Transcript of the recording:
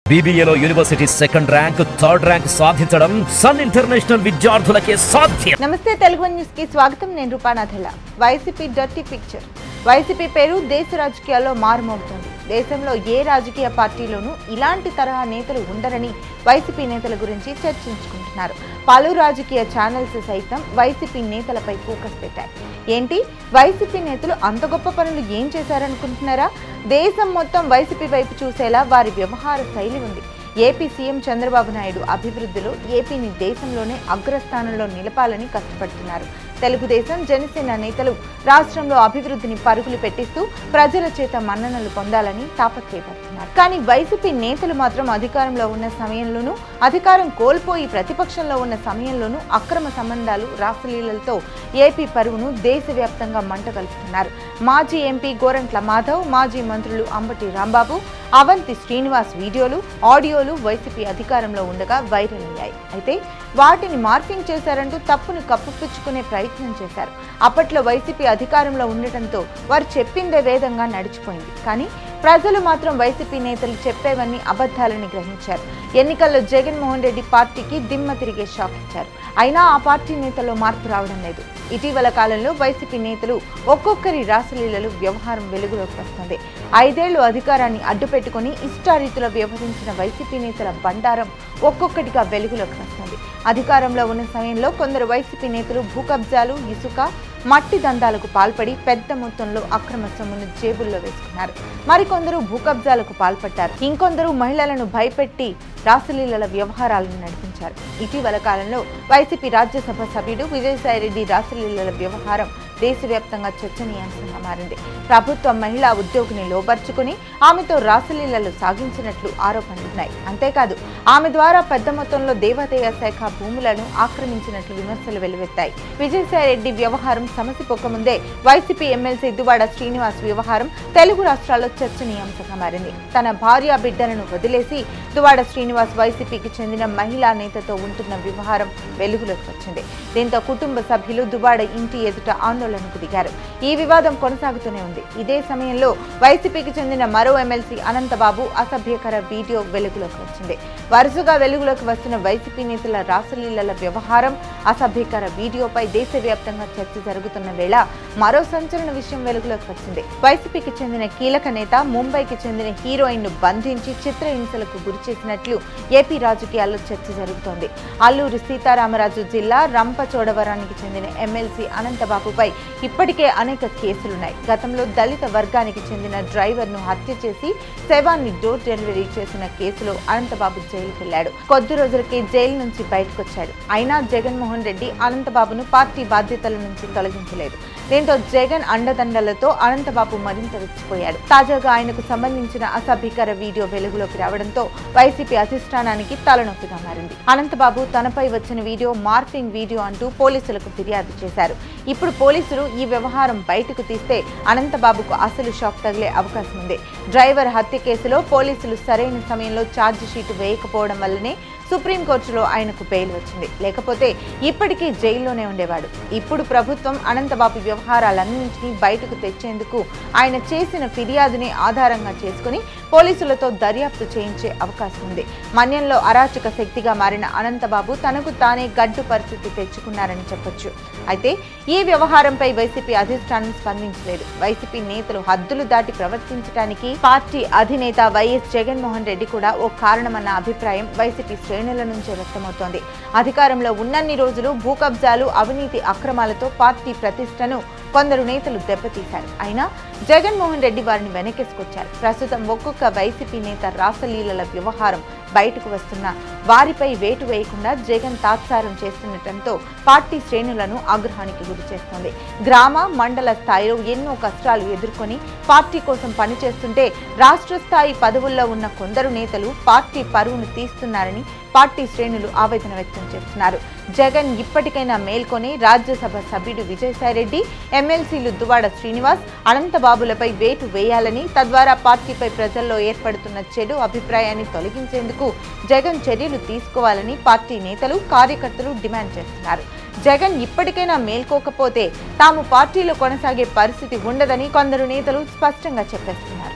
BBAలో university second rank, third rank సాధించడం Sun international విద్యార్థులకే సాధ్యం. నమస్తే, తెలుగు న్యూస్ కి స్వాగతం. నేను రూపానాథల. YCP dirty picture. వైసీపీ పేరు దేశ రాజకీయాల్లో మారుమోగుతోంది. దేశంలో ఏ రాజకీయ పార్టీలోనూ ఇలాంటి తరహా నేతలు ఉండరని వైసీపీ నేతల గురించి చర్చించుకుంటున్నారు. పలు రాజకీయ ఛానల్స్ సైతం వైసీపీ నేతలపై ఫోకస్ పెట్టాయి. ఏంటి, వైసీపీ నేతలు అంత గొప్ప పనులు ఏం చేశారనుకుంటున్నారా? దేశం మొత్తం వైసీపీ వైపు చూసేలా వారి వ్యవహార శైలి ఉంది. ఏపీ సీఎం చంద్రబాబు నాయుడు అభివృద్ధిలో ఏపీని దేశంలోనే అగ్రస్థానంలో నిలపాలని కష్టపడుతున్నారు. తెలుగుదేశం, జనసేన నేతలు రాష్ట్రంలో అభివృద్ధిని పరుగులు పెట్టిస్తూ ప్రజల చేత మన్ననలు పొందాలని తాపత్రయపడుతున్నారు. కానీ వైసీపీ నేతలు మాత్రం అధికారంలో ఉన్న సమయంలోనూ, అధికారం కోల్పోయి ప్రతిపక్షంలో ఉన్న సమయంలోనూ అక్రమ సంబంధాలు, రాసలీలలతో ఏపీ పరువును దేశవ్యాప్తంగా మంట కలుపుతున్నారు. మాజీ ఎంపీ గోరంట్ల మాధవ్, మాజీ మంత్రులు అంబటి రాంబాబు, అవంతి శ్రీనివాస్ వీడియోలు, ఆడియోలు వైసీపీ అధికారంలో ఉండగా వైరల్ అయ్యాయి. అయితే వాటిని మార్ఫింగ్ చేశారంటూ తప్పును కప్పిపుచ్చుకునే ప్రయత్నం చేశారు. అప్పట్లో వైసీపీ అధికారంలో ఉండటంతో వారు చెప్పిందే వేదంగా నడిచిపోయింది. కానీ ప్రజలు మాత్రం వైసీపీ నేతలు చెప్పేవన్నీ అబద్ధాలని గ్రహించారు. ఎన్నికల్లో జగన్మోహన్ రెడ్డి పార్టీకి దిమ్మ తిరిగే షాక్ ఇచ్చారు. అయినా ఆ పార్టీ నేతల్లో మార్పు రావడం లేదు. ఇటీవల కాలంలో వైసీపీ నేతలు ఒక్కొక్కరి రాసలీలలు వ్యవహారం వెలుగులోకి వస్తుంది. 5 ఏళ్లు అధికారాన్ని అడ్డుపెట్టుకుని ఇష్టారీతిలో వ్యవహరించిన వైసీపీ నేతల బండారం ఒక్కొక్కటిగా వెలుగులోకి వస్తుంది. అధికారంలో ఉన్న సమయంలో కొందరు వైసీపీ నేతలు భూ కబ్జాలు, ఇసుక, మట్టి దందాలకు పాల్పడి పెద్ద మొత్తంలో అక్రమ సొమ్మును జేబుల్లో వేసుకున్నారు. మరికొందరు భూ కబ్జాలకు పాల్పడ్డారు. ఇంకొందరు మహిళలను భయపెట్టి రాసలీలల వ్యవహారాలను నడిపించారు. ఇటీవల కాలంలో వైసీపీ రాజ్యసభ సభ్యుడు విజయసాయిరెడ్డి రాసలీలల వ్యవహారం దేశవ్యాప్తంగా చర్చనీయాంశంగా మారింది. ప్రభుత్వం మహిళా ఉద్యోగిని లోబర్చుకుని ఆమెతో రాసలీలలు సాగించినట్లు ఆరోపణలున్నాయి. అంతేకాదు ఆమె ద్వారా పెద్ద మొత్తంలో దేవాదాయ శాఖ భూములను ఆక్రమించినట్లు విమర్శలు వెలువెత్తాయి. విజయసాయిరెడ్డి వ్యవహారం సమసిపోకముందే వైసీపీ ఎమ్మెల్సీ దువ్వాడ శ్రీనివాస్ వ్యవహారం తెలుగు రాష్ట్రాల్లో చర్చనీయాంశంగా మారింది. తన భార్య బిడ్డలను వదిలేసి దువ్వాడ శ్రీనివాస్ వైసీపీకి చెందిన మహిళా నేతతో ఉంటున్న వ్యవహారం వెలుగులోకి వచ్చింది. దీంతో కుటుంబ సభ్యులు దువ్వాడ ఇంటి ఎదుట ఆందోళనకు దిగారు. ఈ వివాదం కొనసాగుతూనే ఉంది. ఇదే సమయంలో వైసీపీకి చెందిన మరో ఎమ్మెల్సీ అనంతబాబు అసభ్యకర వీడియో వెలుగులోకి వచ్చింది. వరుసగా వెలుగులోకి వస్తున్న వైసీపీ నేతల రాసలీలల వ్యవహారం, అసభ్యకర వీడియోపై దేశవ్యాప్తంగా చర్చ జరుగుతున్న వేళ మరో సంచలన విషయం వెలుగులోకి వచ్చింది. వైసీపీకి చెందిన కీలక నేత ముంబైకి చెందిన హీరోయిన్ ను బంధించి చిత్రహింసలకు గురి చేసినట్లు ఏపీ రాజకీయాల్లో చర్చ జరుగుతోంది. అల్లూరి సీతారామరాజు జిల్లా రంపచోడవరానికి చెందిన ఎమ్మెల్సీ అనంతబాబుపై ఇప్పటికే అనేక కేసులున్నాయి. గతంలో దళిత వర్గానికి చెందిన డ్రైవర్ ను హత్య చేసి శవాన్ని డోర్ డెలివరీ చేసిన కేసులో అనంతబాబు జైలుకు వెళ్లాడు. కొద్ది రోజులకే జైలు నుంచి బయటకొచ్చాడు. అయినా జగన్మోహన్ రెడ్డి అనంతబాబును పార్టీ బాధ్యతల నుంచి తొలగించలేదు. దీంతో జగన్ అండదండలతో అనంతబాబు మరింత రెచ్చిపోయాడు. తాజాగా ఆయనకు సంబంధించిన అసభ్యకర వీడియో వెలుగులోకి రావడంతో వైసీపీ అధిష్టానానికి తలనొప్పిగా మారింది. అనంతబాబు తనపై వచ్చిన వీడియో మార్ఫింగ్ వీడియో అంటూ పోలీసులకు ఫిర్యాదు చేశారు. ఇప్పుడు పోలీసులు ఈ వ్యవహారం బయటకు తీస్తే అనంతబాబుకు అసలు షాక్ తగిలే అవకాశం ఉంది. డ్రైవర్ హత్య కేసులో పోలీసులు సరైన సమయంలో ఛార్జ్ షీట్ వేయకపోవడం వల్లనే సుప్రీంకోర్టులో ఆయనకు బెయిల్ వచ్చింది. లేకపోతే ఇప్పటికీ జైల్లోనే ఉండేవాడు. ఇప్పుడు ప్రభుత్వం అనంతబాబు వ్యవహారాలన్నింటినీ బయటకు తెచ్చేందుకు ఆయన చేసిన ఫిర్యాదుని ఆధారంగా చేసుకుని పోలీసులతో దర్యాప్తు చేయించే అవకాశం ఉంది. మన్యంలో అరాచక శక్తిగా మారిన అనంతబాబు తనకు తానే గడ్డు పరిస్థితి తెచ్చుకున్నారని చెప్పొచ్చు. అయితే ఈ వ్యవహారంపై వైసీపీ అధిష్టానం స్పందించలేదు. వైసీపీ నేతలు హద్దులు దాటి ప్రవర్తించడానికి పార్టీ అధినేత వైఎస్ జగన్మోహన్ రెడ్డి కూడా ఓ కారణమన్న అభిప్రాయం వైసీపీ శ్రేణుల నుంచే వ్యక్తమవుతోంది. అధికారంలో ఉన్నన్ని రోజులు భూ కబ్జాలు, అవినీతి అక్రమాలతో పార్టీ ప్రతిష్టను కొందరు నేతలు దెబ్బతీశారు. అయినా జగన్మోహన్ రెడ్డి వారిని వెనకేసుకొచ్చారు. ప్రస్తుతం ఒక్కొక్క వైసీపీ నేత రాసలీలల వ్యవహారం బయటకు వస్తున్నా వారిపై వేటు వేయకుండా జగన్ తాత్సారం చేస్తుండటంతో పార్టీ శ్రేణులను ఆగ్రహానికి గురి చేస్తోంది. గ్రామ, మండల స్థాయిలో ఎన్నో కష్టాలు ఎదుర్కొని పార్టీ కోసం పనిచేస్తుంటే రాష్ట్ర స్థాయి పదవుల్లో ఉన్న కొందరు నేతలు పార్టీ పరువును తీస్తున్నారని పార్టీ శ్రేణులు ఆవేదన వ్యక్తం చేస్తున్నారు. జగన్ ఇప్పటికైనా మేల్కొని రాజ్యసభ సభ్యుడు విజయసాయిరెడ్డి, ఎమ్మెల్సీలు దువ్వాడ శ్రీనివాస్, అనంతబాబులపై వేటు వేయాలని, తద్వారా పార్టీపై ప్రజల్లో ఏర్పడుతున్న చెడు అభిప్రాయాన్ని తొలగించేందుకు జగన్ చర్యలు తీసుకోవాలని పార్టీ నేతలు, కార్యకర్తలు డిమాండ్ చేస్తున్నారు. జగన్ ఇప్పటికైనా మేల్కోకపోతే తాము పార్టీలో కొనసాగే పరిస్థితి ఉండదని కొందరు నేతలు స్పష్టంగా చెప్పేస్తున్నారు.